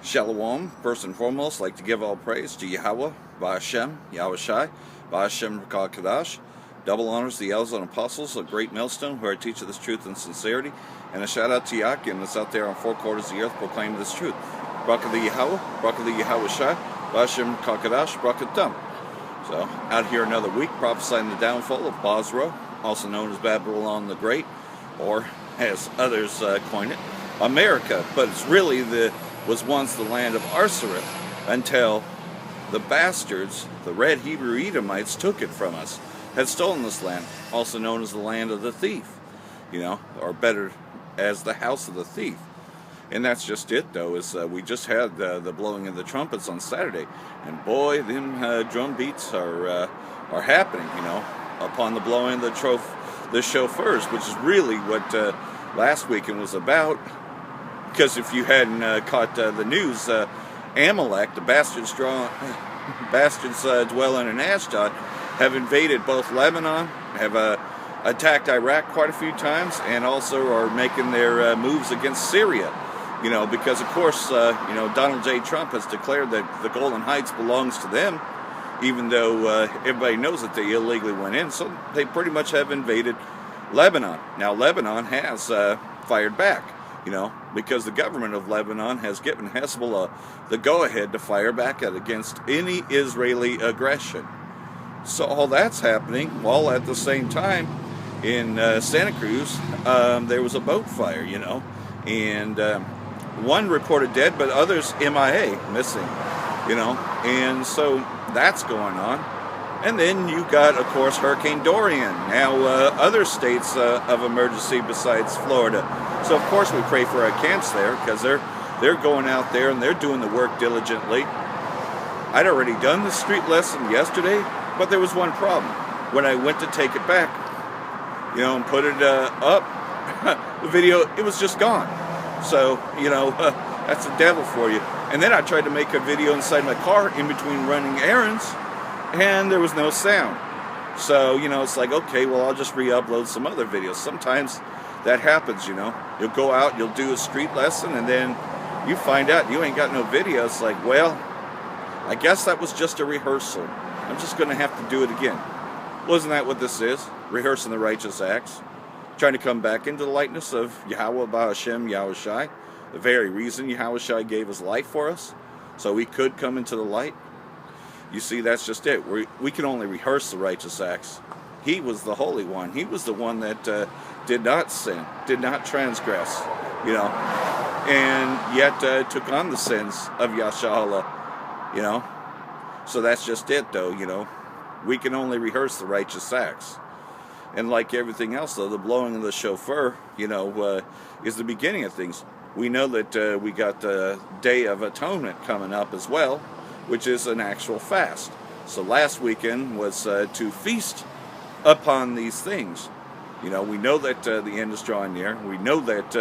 Shalom, first and foremost, like to give all praise to Yahweh, Ba'Hashem, Yahweh Shai, Ba'Hashem Rakal Kadash. Double honors to the elders and apostles, a great millstone who are teach of this truth and sincerity. And a shout out to Yakim that's out there on four quarters of the earth proclaiming this truth. Barak the Yahweh, Barak the Yahweh Shai, Ba'Hashem Rakal Kadash, Barak Atam. So, out here another week prophesying the downfall of Bosra, also known as Babylon the Great, or as others coin it, America. But it's really was once the land of Arsareth until the bastards, the red Hebrew Edomites, took it from us, had stolen this land, also known as the land of the thief, or better as the house of the thief. And that's just it, though, is we just had the blowing of the trumpets on Saturday, and boy, them drum beats are happening, upon the blowing of the shofars, which is really what last weekend was about. Because if you hadn't caught the news, Amalek, the bastards dwelling in Ashdod, have invaded both Lebanon, have attacked Iraq quite a few times, and also are making their moves against Syria. Because of course, Donald J. Trump has declared that the Golan Heights belongs to them, even though everybody knows that they illegally went in. So they pretty much have invaded Lebanon. Now Lebanon has fired back. Because the government of Lebanon has given Hezbollah the go-ahead to fire back against any Israeli aggression. So all that's happening, while at the same time, in Santa Cruz, there was a boat fire, and one reported dead, but others MIA, missing, and so that's going on. And then you got, of course, Hurricane Dorian. Now, other states of emergency besides Florida. So, of course, we pray for our camps there because they're going out there and they're doing the work diligently. I'd already done the street lesson yesterday, but there was one problem. When I went to take it back, and put it up, the video, it was just gone. So, that's the devil for you. And then I tried to make a video inside my car in between running errands, and there was no sound. So, it's like, okay, well, I'll just re-upload some other videos. Sometimes that happens, You'll go out, you'll do a street lesson, and then you find out you ain't got no video. It's like, well, I guess that was just a rehearsal. I'm just going to have to do it again. Wasn't that what this is? Rehearsing the righteous acts. Trying to come back into the likeness of Yahweh Ba'Hashem, Yahweh Shai. The very reason Yahweh Shai gave his life for us, so we could come into the light. You see, that's just it. We can only rehearse the righteous acts. He was the Holy One. He was the one that did not sin, did not transgress, and yet took on the sins of Yashala, So that's just it, though, We can only rehearse the righteous acts. And like everything else, though, the blowing of the shofar, is the beginning of things. We know that we got the Day of Atonement coming up as well, which is an actual fast. So last weekend was to feast upon these things. We know that the end is drawing near. We know that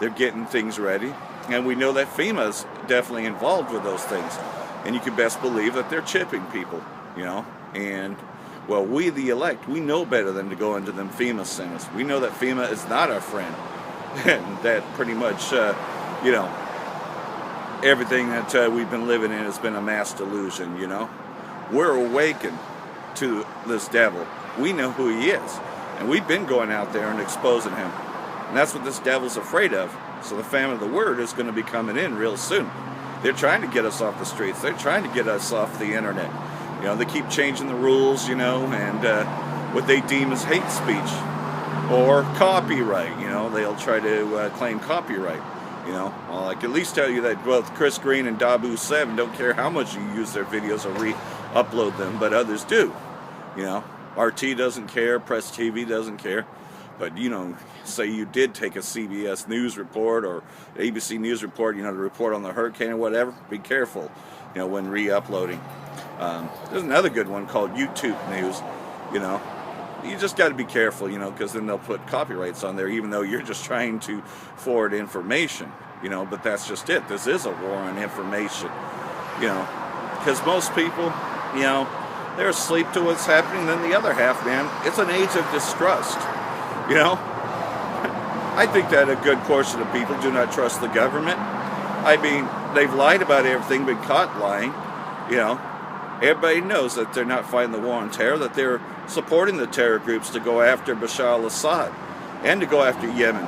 they're getting things ready. And we know that FEMA is definitely involved with those things. And you can best believe that they're chipping people, And, well, we, the elect, we know better than to go into them FEMA centers. We know that FEMA is not our friend. And that pretty much, everything that we've been living in has been a mass delusion, We're awakened to this devil. We know who he is. And we've been going out there and exposing him. And that's what this devil's afraid of. So the famine of the word is going to be coming in real soon. They're trying to get us off the streets. They're trying to get us off the internet. They keep changing the rules, and what they deem as hate speech or copyright. They'll try to claim copyright. Well, I can at least tell you that both Chris Green and Dabu7 don't care how much you use their videos or re-upload them, but others do. RT doesn't care, Press TV doesn't care. But, say you did take a CBS News report or ABC News report, the report on the hurricane or whatever, be careful, when re-uploading. There's another good one called YouTube News, You just got to be careful, because then they'll put copyrights on there, even though you're just trying to forward information, but that's just it. This is a war on information, because most people, they're asleep to what's happening. Then the other half, man, it's an age of distrust, I think that a good portion of people do not trust the government. I mean, they've lied about everything, been caught lying. You know, everybody knows that they're not fighting the war on terror, that they're supporting the terror groups to go after Bashar al-Assad and to go after Yemen.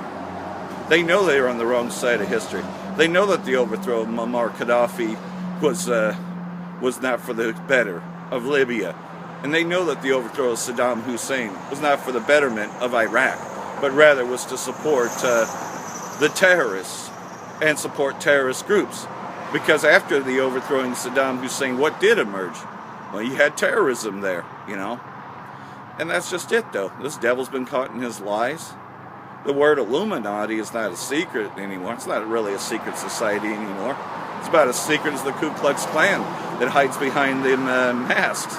They know they are on the wrong side of history. They know that the overthrow of Muammar Gaddafi was not for the better of Libya. And they know that the overthrow of Saddam Hussein was not for the betterment of Iraq, but rather was to support the terrorists and support terrorist groups. Because after the overthrowing of Saddam Hussein, what did emerge? Well, you had terrorism there, you know. And that's just it, though. This devil's been caught in his lies. The word Illuminati is not a secret anymore. It's not really a secret society anymore. It's about as secret as the Ku Klux Klan that hides behind them masks.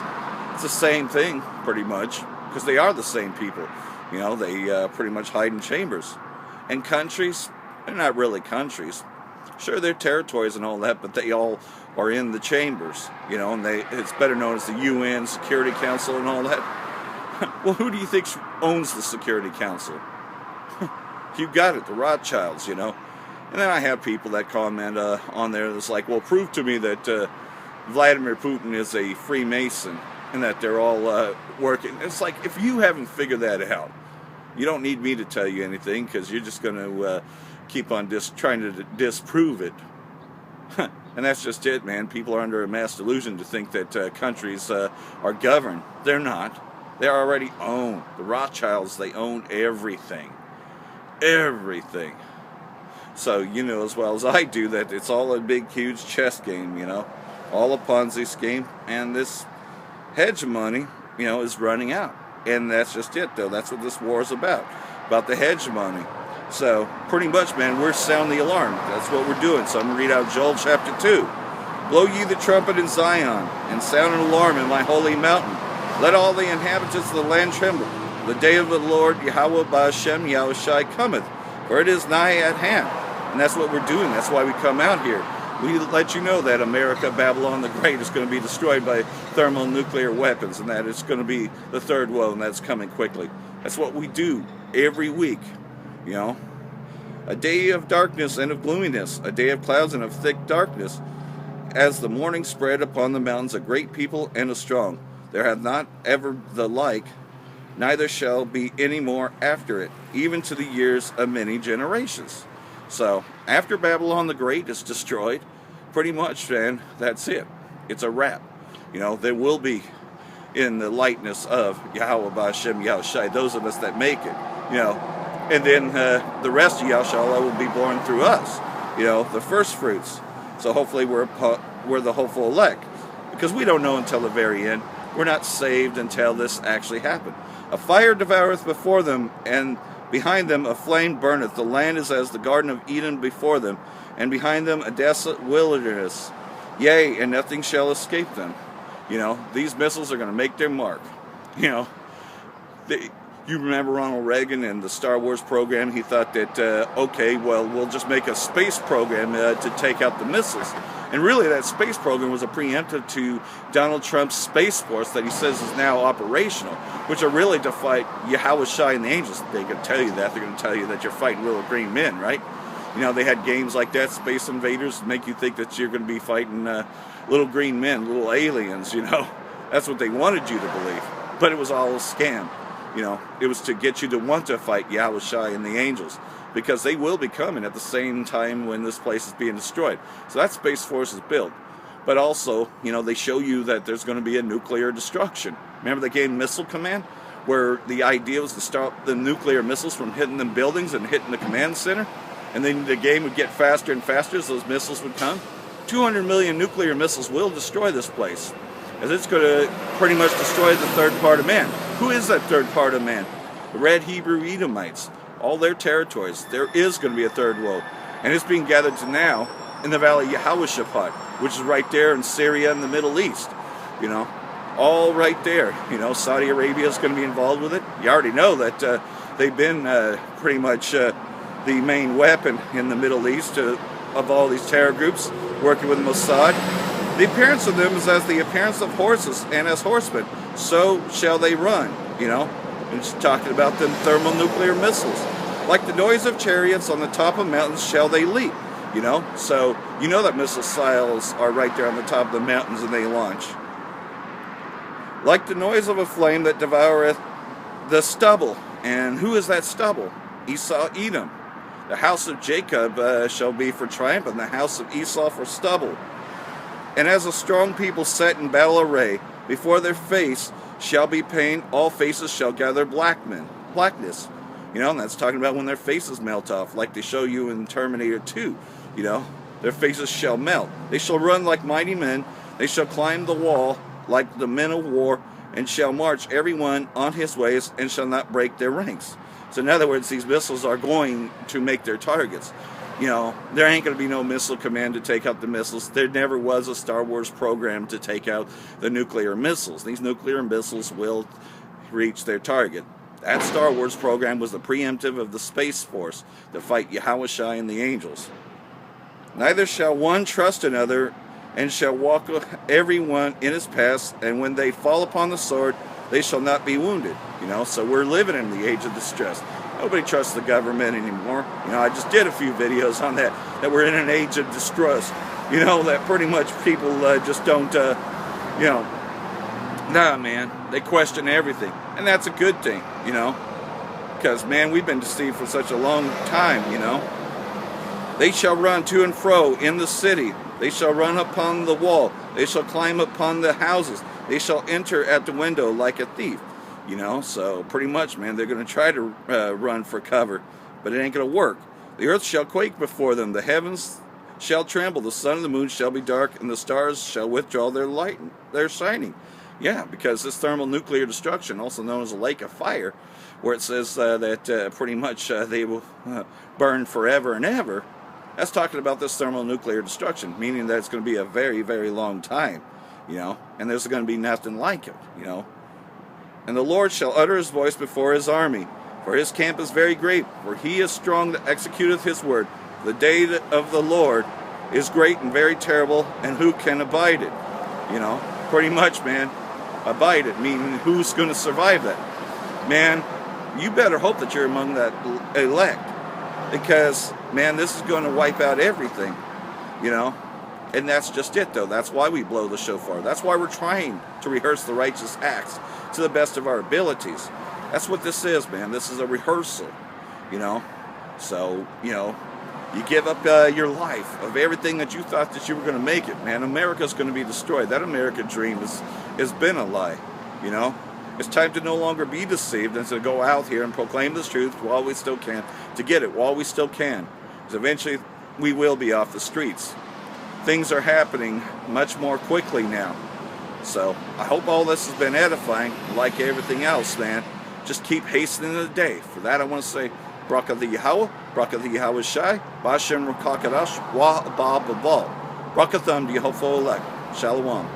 It's the same thing, pretty much, because they are the same people. You know, they pretty much hide in chambers. And countries, they're not really countries. Sure, they're territories and all that, but they all are in the chambers, you know, and it's better known as the UN Security Council and all that. Well, who do you think owns the Security Council? You got it, the Rothschilds, you know. And then I have people that comment on there that's like, well, prove to me that Vladimir Putin is a Freemason and that they're all working. It's like, if you haven't figured that out, you don't need me to tell you anything, because you're just going to keep on trying to disprove it. And that's just it, man. People are under a mass delusion to think that countries are governed. They're not. They're already owned. The Rothschilds, they own everything. Everything. So you know as well as I do that it's all a big, huge chess game, you know. All a Ponzi scheme. And this hedge money, you know, is running out. And that's just it, though. That's what this war is about the hedge money. So, pretty much, man, we're sounding the alarm. That's what we're doing. So I'm going to read out Joel chapter 2. Blow ye the trumpet in Zion, and sound an alarm in my holy mountain. Let all the inhabitants of the land tremble. The day of the Lord, Yahweh Ba'ashem Yahushai cometh, for it is nigh at hand. And that's what we're doing. That's why we come out here. We let you know that America, Babylon the Great, is going to be destroyed by thermonuclear weapons, and that it's going to be the third woe, and that's coming quickly. That's what we do every week, you know. A day of darkness and of gloominess, a day of clouds and of thick darkness, as the morning spread upon the mountains, a great people and a strong. There hath not ever the like, neither shall be any more after it, even to the years of many generations. So, after Babylon the Great is destroyed, pretty much, man, that's it. It's a wrap. You know, there will be, in the likeness of Yahweh Ba'ashem Yahushai, those of us that make it, you know, and then the rest of Yahushua will be born through us, you know, the first fruits. So hopefully we're the hopeful elect, because we don't know until the very end. We're not saved until this actually happened. A fire devoureth before them, and behind them a flame burneth. The land is as the Garden of Eden before them, and behind them a desolate wilderness. Yea, and nothing shall escape them. You know, these missiles are going to make their mark. You know, you remember Ronald Reagan and the Star Wars program? He thought that, okay, well, we'll just make a space program to take out the missiles. And really, that space program was a preemptive to Donald Trump's Space Force that he says is now operational, which are really to fight Yahushua and the angels. They can tell you that. They're going to tell you that you're fighting little green men, right? You know, they had games like that, Space Invaders, make you think that you're going to be fighting little green men, little aliens, you know. That's what they wanted you to believe. But it was all a scam. You know, it was to get you to want to fight Yahushua and the angels, because they will be coming at the same time when this place is being destroyed. So that Space Force is built. But also, you know, they show you that there's going to be a nuclear destruction. Remember the game Missile Command, where the idea was to stop the nuclear missiles from hitting the buildings and hitting the command center? And then the game would get faster and faster as those missiles would come. 200 million nuclear missiles will destroy this place, as it's going to pretty much destroy the third part of man. Who is that third part of man? The Red Hebrew Edomites. All their territories. There is going to be a third woe. And it's being gathered to now in the Valley of Yehoshaphat, which is right there in Syria and the Middle East. You know, all right there. You know, Saudi Arabia is going to be involved with it. You already know that they've been pretty much the main weapon in the Middle East of all these terror groups, working with Mossad. The appearance of them is as the appearance of horses, and as horsemen, so shall they run, you know. And it's talking about them thermonuclear missiles. Like the noise of chariots on the top of mountains shall they leap. You know, so you know that missile silos are right there on the top of the mountains and they launch. Like the noise of a flame that devoureth the stubble. And who is that stubble? Esau, Edom. The house of Jacob shall be for triumph, and the house of Esau for stubble. And as a strong people set in battle array, before their face shall be pain, all faces shall gather blackness. You know, and that's talking about when their faces melt off, like they show you in Terminator 2. You know, their faces shall melt. They shall run like mighty men. They shall climb the wall like the men of war, and shall march every one on his ways, and shall not break their ranks. So in other words, these missiles are going to make their targets. You know, there ain't going to be no missile command to take out the missiles. There never was a Star Wars program to take out the nuclear missiles. These nuclear missiles will reach their target. That Star Wars program was the preemptive of the Space Force to fight Yahushua and the angels. Neither shall one trust another, and shall walk every one in his paths, and when they fall upon the sword, they shall not be wounded. You know, so we're living in the age of distress. Nobody trusts the government anymore. You know, I just did a few videos on that we're in an age of distrust. You know, that pretty much people just don't, you know, nah, man, they question everything. And that's a good thing, you know, because, man, we've been deceived for such a long time, you know. They shall run to and fro in the city. They shall run upon the wall. They shall climb upon the houses. They shall enter at the window like a thief. You know, so pretty much, man, they're going to try to run for cover, but it ain't going to work. The earth shall quake before them. The heavens shall tremble. The sun and the moon shall be dark, and the stars shall withdraw their light, their shining. Yeah, because this thermonuclear destruction, also known as a lake of fire, where it says that pretty much they will burn forever and ever, that's talking about this thermonuclear destruction, meaning that it's going to be a very, very long time, you know, and there's going to be nothing like it, you know. And the Lord shall utter his voice before his army, for his camp is very great, for he is strong that executeth his word. The day of the Lord is great and very terrible, and who can abide it? You know, pretty much, man, abide it, meaning who's going to survive that? Man, you better hope that you're among that elect, because, man, this is going to wipe out everything, you know. And that's just it, though. That's why we blow the shofar. That's why we're trying to rehearse the righteous acts to the best of our abilities. That's what this is, man. This is a rehearsal, you know. So, you know, you give up your life of everything that you thought that you were going to make it, man. America's going to be destroyed. That American dream has been a lie, you know. It's time to no longer be deceived and to go out here and proclaim this truth while we still can, to get it while we still can. Because eventually we will be off the streets. Things are happening much more quickly now. So I hope all this has been edifying. Like everything else, man, just keep hastening the day. For that I want to say, Bracha the Yahweh, Bracha the Yahweh Shai, Bashem Rakakadash, Wa Ba Babal. Bracha Thum, the hopeful elect. Shalom.